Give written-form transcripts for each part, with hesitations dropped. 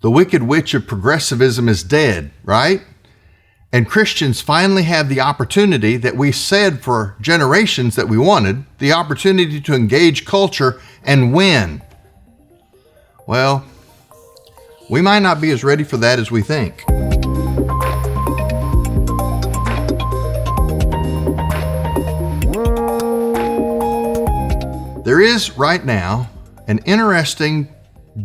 The wicked witch of progressivism is dead, right? And Christians finally have the opportunity that we said for generations that we wanted, the opportunity to engage culture and win. Well, we might not be as ready for that as we think. There is right now an interesting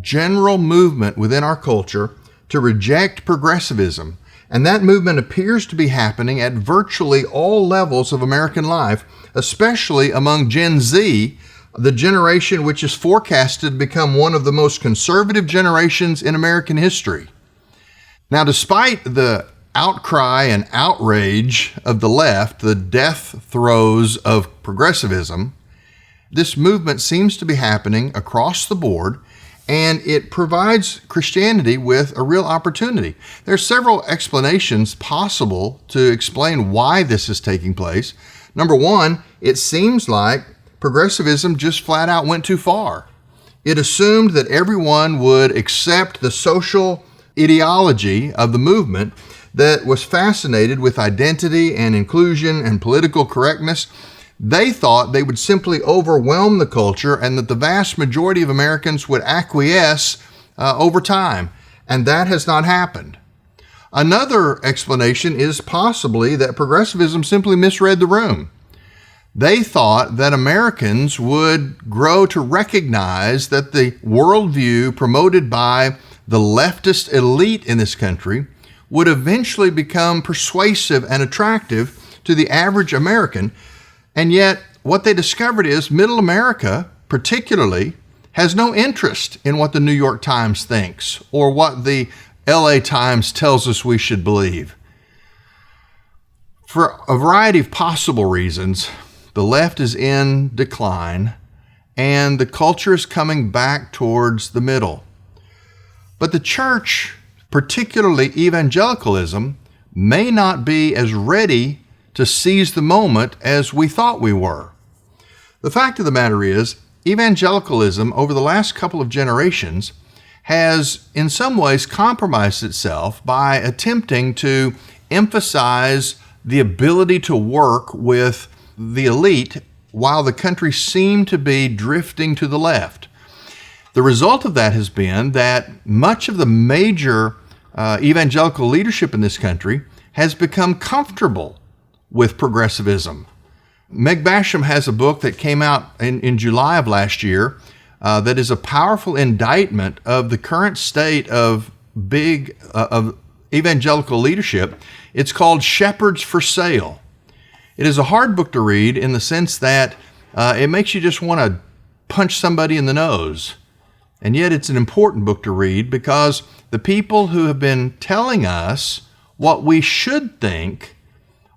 general movement within our culture to reject progressivism, and that movement appears to be happening at virtually all levels of American life, especially among Gen Z, the generation which is forecasted to become one of the most conservative generations in American history. Now, despite the outcry and outrage of the left, the death throes of progressivism, this movement seems to be happening across the board, and it provides Christianity with a real opportunity. There are several explanations possible to explain why this is taking place. Number one, it seems like progressivism just flat out went too far. It assumed that everyone would accept the social ideology of the movement that was fascinated with identity and inclusion and political correctness. They thought they would simply overwhelm the culture and that the vast majority of Americans would acquiesce over time, and that has not happened. Another explanation is possibly that progressivism simply misread the room. They thought that Americans would grow to recognize that the worldview promoted by the leftist elite in this country would eventually become persuasive and attractive to the average American. And yet, what they discovered is middle America, particularly, has no interest in what the New York Times thinks or what the LA Times tells us we should believe. For a variety of possible reasons, the left is in decline and the culture is coming back towards the middle. But the church, particularly evangelicalism, may not be as ready to seize the moment as we thought we were. The fact of the matter is, evangelicalism over the last couple of generations has in some ways compromised itself by attempting to emphasize the ability to work with the elite while the country seemed to be drifting to the left. The result of that has been that much of the major evangelical leadership in this country has become comfortable with progressivism. Meg Basham has a book that came out in July of last year that is a powerful indictment of the current state of evangelical leadership. It's called Shepherds for Sale. It is a hard book to read in the sense that it makes you just want to punch somebody in the nose. And yet it's an important book to read because the people who have been telling us what we should think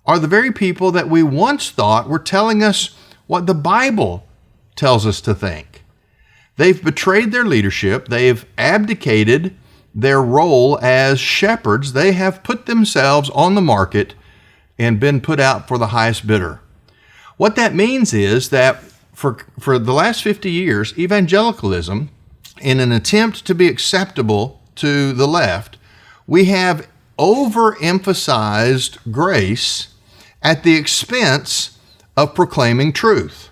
are the very people that we once thought were telling us what the Bible tells us to think. They've betrayed their leadership. They've abdicated their role as shepherds. They have put themselves on the market and been put out for the highest bidder. What that means is that for the last 50 years, evangelicalism, in an attempt to be acceptable to the left, we have overemphasized grace at the expense of proclaiming truth.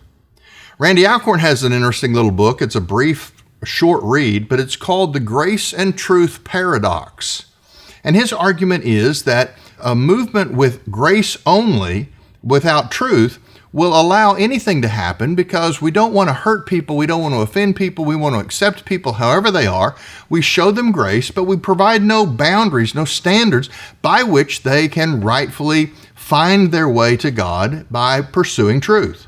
Randy Alcorn has an interesting little book. It's a brief, short read, but it's called The Grace and Truth Paradox. And his argument is that a movement with grace only, without truth, will allow anything to happen because we don't want to hurt people, we don't want to offend people, we want to accept people however they are. We show them grace, but we provide no boundaries, no standards by which they can rightfully find their way to God by pursuing truth.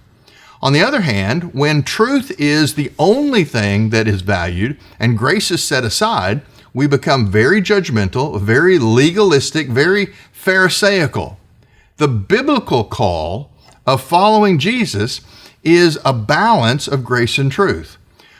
On the other hand, when truth is the only thing that is valued and grace is set aside, we become very judgmental, very legalistic, very pharisaical. The biblical call of following Jesus is a balance of grace and truth.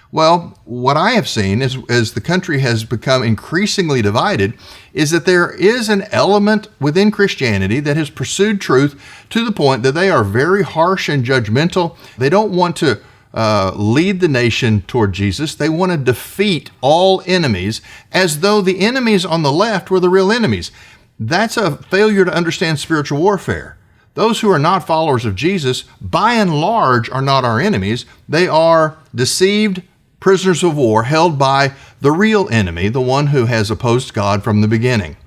Well, what I have seen as the country has become increasingly divided is that there is an element within Christianity that has pursued truth to the point that they are very harsh and judgmental. They don't want to lead the nation toward Jesus. They want to defeat all enemies as though the enemies on the left were the real enemies. That's a failure to understand spiritual warfare. Those who are not followers of Jesus, by and large, are not our enemies. They are deceived prisoners of war held by the real enemy, the one who has opposed God from the beginning.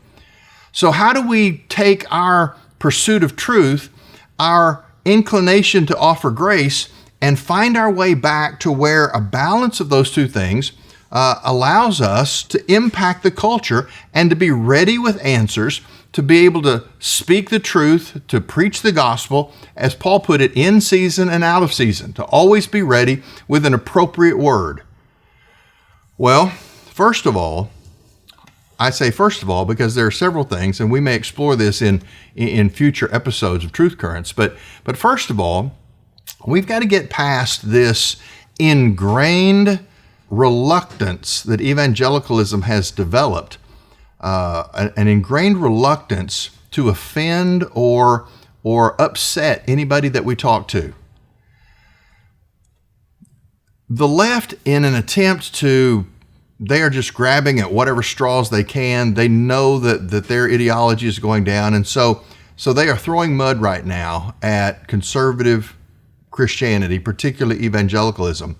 So how do we take our pursuit of truth, our inclination to offer grace, and find our way back to where a balance of those two things allows us to impact the culture and to be ready with answers, to be able to speak the truth, to preach the gospel, as Paul put it, in season and out of season, to always be ready with an appropriate word? Well, first of all, I say first of all because there are several things, and we may explore this in future episodes of Truth Currents, but first of all, we've got to get past this ingrained reluctance that evangelicalism has developed, an ingrained reluctance to offend or upset anybody that we talk to. The left, in an attempt to, they are just grabbing at whatever straws they can. They know that their ideology is going down, and so they are throwing mud right now at conservative Christianity, particularly evangelicalism.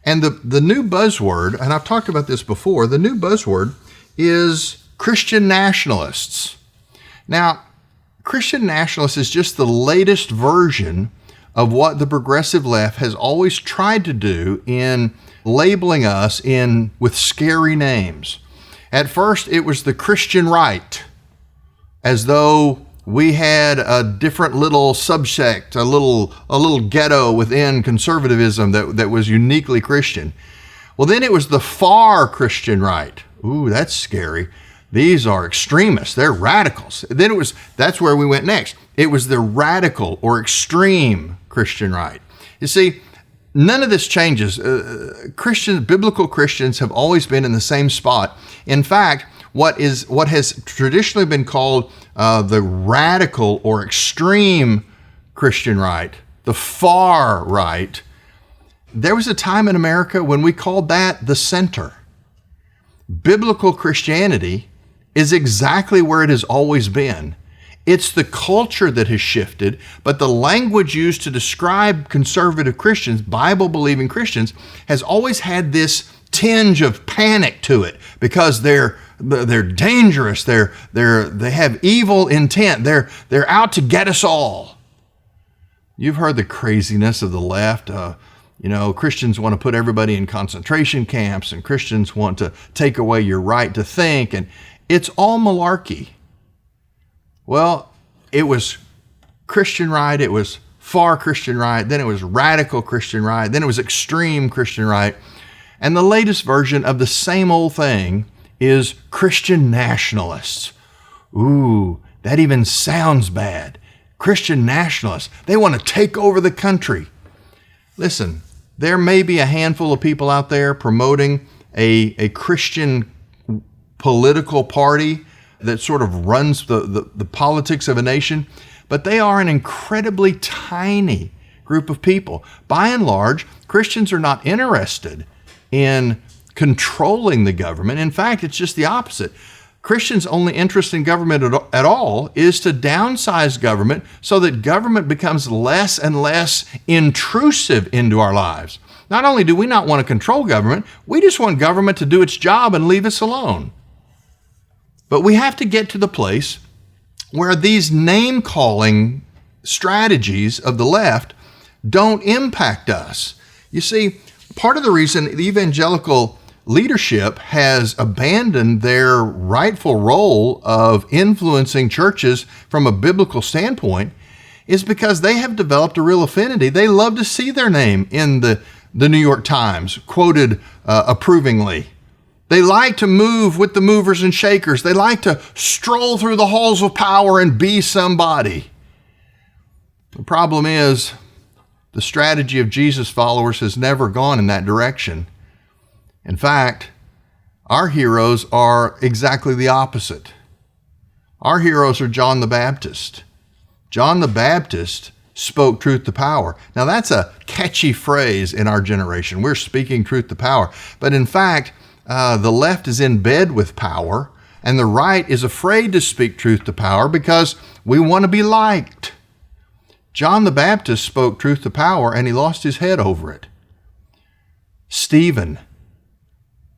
And the new buzzword, and I've talked about this before, the new buzzword is Christian nationalists. Now, Christian nationalists is just the latest version of what the progressive left has always tried to do in labeling us with scary names. At first, it was the Christian right, as though we had a different little subsect, a little ghetto within conservatism that was uniquely Christian. Well, then it was the far Christian right. Ooh, that's scary. These are extremists. They're radicals. Then that's where we went next. It was the radical or extreme Christian right. You see, none of this changes. Biblical Christians have always been in the same spot. In fact, what has traditionally been called the radical or extreme Christian right, the far right, there was a time in America when we called that the center. Biblical Christianity is exactly where it has always been. It's the culture that has shifted, but the language used to describe conservative Christians, Bible-believing Christians, has always had this tinge of panic to it because they're dangerous. They have evil intent. They're out to get us all. You've heard the craziness of the left. Christians want to put everybody in concentration camps, and Christians want to take away your right to think, and it's all malarkey. Well, it was Christian right, it was far Christian right, then it was radical Christian right, then it was extreme Christian right, and the latest version of the same old thing is Christian nationalists. Ooh, that even sounds bad. Christian nationalists, they want to take over the country. Listen, there may be a handful of people out there promoting a Christian political party that sort of runs the politics of a nation, but they are an incredibly tiny group of people. By and large, Christians are not interested in controlling the government. In fact, it's just the opposite. Christians' only interest in government at all is to downsize government so that government becomes less and less intrusive into our lives. Not only do we not want to control government, we just want government to do its job and leave us alone. But we have to get to the place where these name-calling strategies of the left don't impact us. You see, part of the reason the evangelical leadership has abandoned their rightful role of influencing churches from a biblical standpoint is because they have developed a real affinity. They love to see their name in the New York Times quoted approvingly. They like to move with the movers and shakers. They like to stroll through the halls of power and be somebody. The problem is, the strategy of Jesus followers has never gone in that direction. In fact, our heroes are exactly the opposite. Our heroes are John the Baptist. John the Baptist spoke truth to power. Now that's a catchy phrase in our generation. We're speaking truth to power. But in fact, the left is in bed with power, and the right is afraid to speak truth to power because we want to be liked. John the Baptist spoke truth to power, and he lost his head over it. Stephen,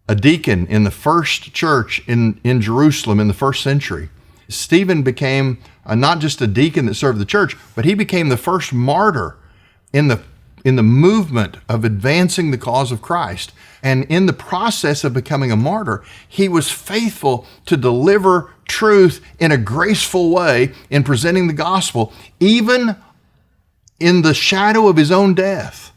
a deacon in the first church in Jerusalem in the first century, Stephen became not just a deacon that served the church, but he became the first martyr in the movement of advancing the cause of Christ. And in the process of becoming a martyr, he was faithful to deliver truth in a graceful way in presenting the gospel, even in the shadow of his own death.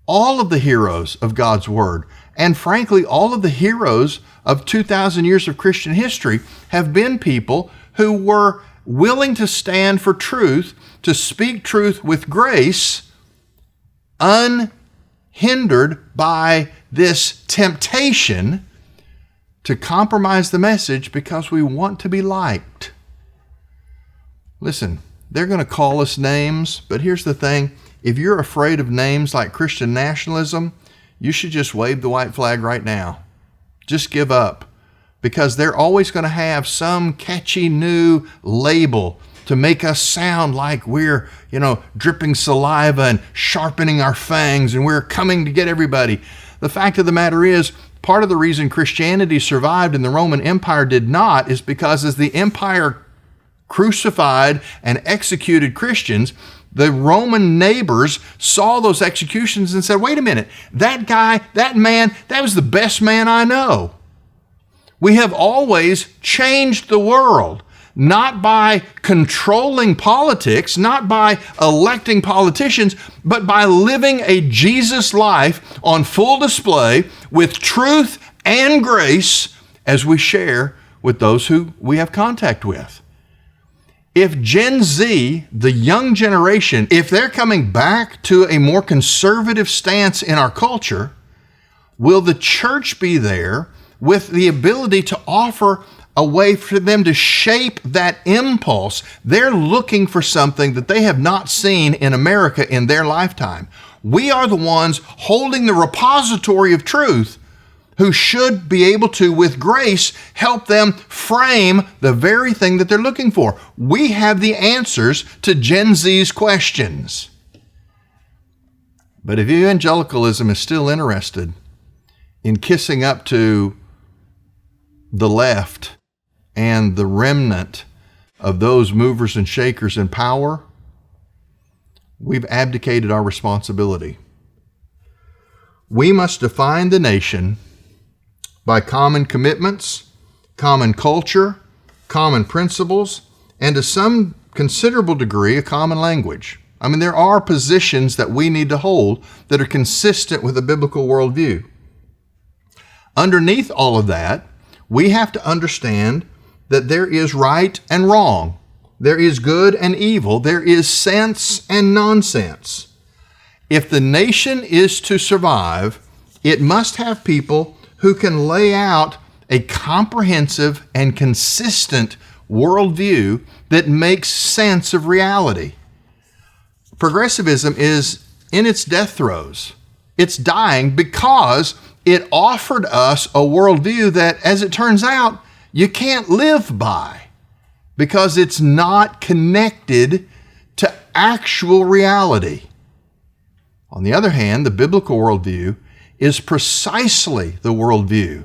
All of the heroes of God's Word, and frankly, all of the heroes of 2,000 years of Christian history have been people who were willing to stand for truth, to speak truth with grace, unhindered by this temptation to compromise the message because we want to be liked. Listen, they're going to call us names, but here's the thing. If you're afraid of names like Christian nationalism, you should just wave the white flag right now. Just give up, because they're always going to have some catchy new label to make us sound like we're, dripping saliva and sharpening our fangs and we're coming to get everybody. The fact of the matter is, part of the reason Christianity survived and the Roman Empire did not is because as the empire crucified and executed Christians, the Roman neighbors saw those executions and said, wait a minute, that guy, that man, that was the best man I know. We have always changed the world, not by controlling politics, not by electing politicians, but by living a Jesus life on full display with truth and grace as we share with those who we have contact with. If Gen Z, the young generation, if they're coming back to a more conservative stance in our culture, will the church be there with the ability to offer a way for them to shape that impulse? They're looking for something that they have not seen in America in their lifetime. We are the ones holding the repository of truth who should be able to, with grace, help them frame the very thing that they're looking for. We have the answers to Gen Z's questions. But if evangelicalism is still interested in kissing up to the left and the remnant of those movers and shakers in power, we've abdicated our responsibility. We must define the nation by common commitments, common culture, common principles, and to some considerable degree, a common language. I mean, there are positions that we need to hold that are consistent with a biblical worldview. Underneath all of that, we have to understand that there is right and wrong. There is good and evil. There is sense and nonsense. If the nation is to survive, it must have people who can lay out a comprehensive and consistent worldview that makes sense of reality. Progressivism is in its death throes. It's dying because it offered us a worldview that, as it turns out, you can't live by because it's not connected to actual reality. On the other hand, the biblical worldview is precisely the worldview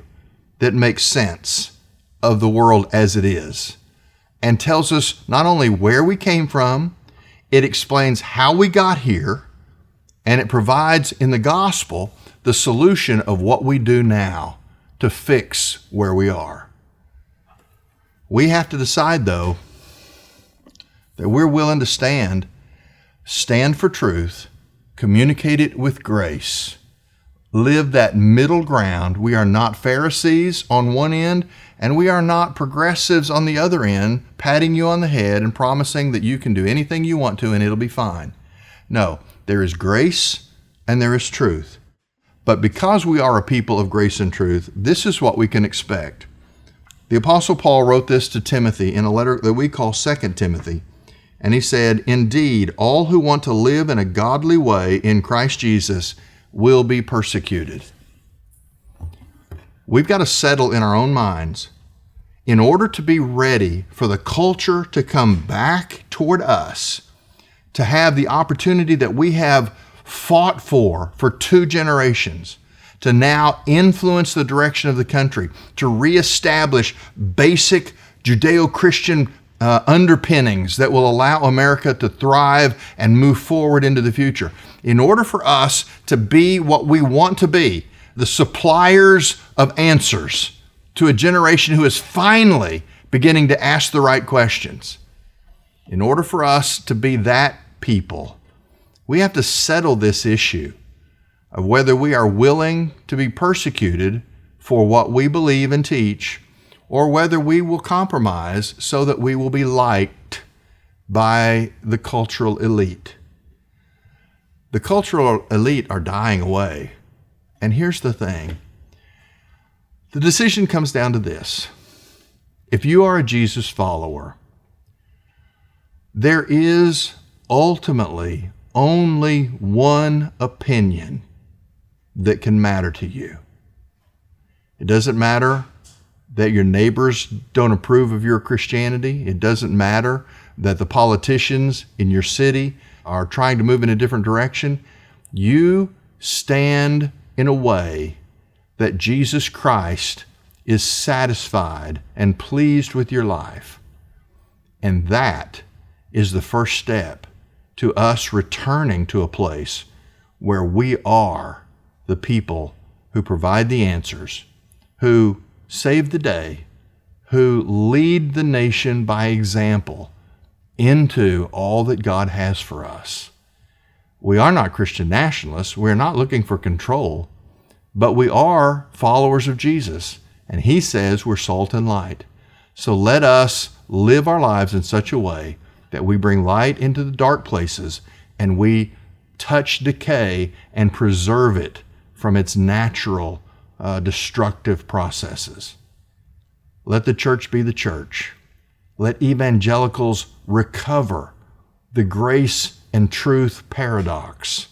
that makes sense of the world as it is and tells us not only where we came from, it explains how we got here, and it provides in the gospel the solution of what we do now to fix where we are. We have to decide, though, that we're willing to stand for truth, communicate it with grace, live that middle ground. We are not Pharisees on one end, and we are not progressives on the other end, patting you on the head and promising that you can do anything you want to and it'll be fine. No, there is grace and there is truth. But because we are a people of grace and truth, this is what we can expect. The Apostle Paul wrote this to Timothy in a letter that we call 2 Timothy. And he said, "Indeed, all who want to live in a godly way in Christ Jesus will be persecuted." We've got to settle in our own minds, in order to be ready for the culture to come back toward us, to have the opportunity that we have fought for 2 generations, to now influence the direction of the country, to reestablish basic Judeo-Christian underpinnings that will allow America to thrive and move forward into the future. In order for us to be what we want to be, the suppliers of answers to a generation who is finally beginning to ask the right questions. In order for us to be that people, we have to settle this issue of whether we are willing to be persecuted for what we believe and teach, or whether we will compromise so that we will be liked by the cultural elite. The cultural elite are dying away. And here's the thing. The decision comes down to this. If you are a Jesus follower, there is ultimately only one opinion that can matter to you. It doesn't matter that your neighbors don't approve of your Christianity. It doesn't matter that the politicians in your city are trying to move in a different direction. You stand in a way that Jesus Christ is satisfied and pleased with your life. And that is the first step to us returning to a place where we are the people who provide the answers, who save the day, who lead the nation by example into all that God has for us. We are not Christian nationalists. We're not looking for control, but we are followers of Jesus. And he says we're salt and light. So let us live our lives in such a way that we bring light into the dark places and we touch decay and preserve it from its natural destructive processes. Let the church be the church. Let evangelicals recover the grace and truth paradox.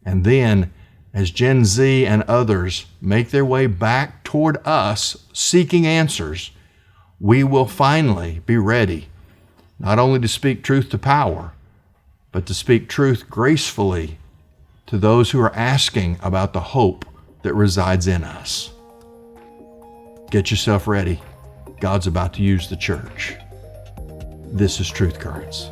And then, as Gen Z and others make their way back toward us seeking answers, we will finally be ready not only to speak truth to power, but to speak truth gracefully to those who are asking about the hope that resides in us. Get yourself ready. God's about to use the church. This is Truth Currents.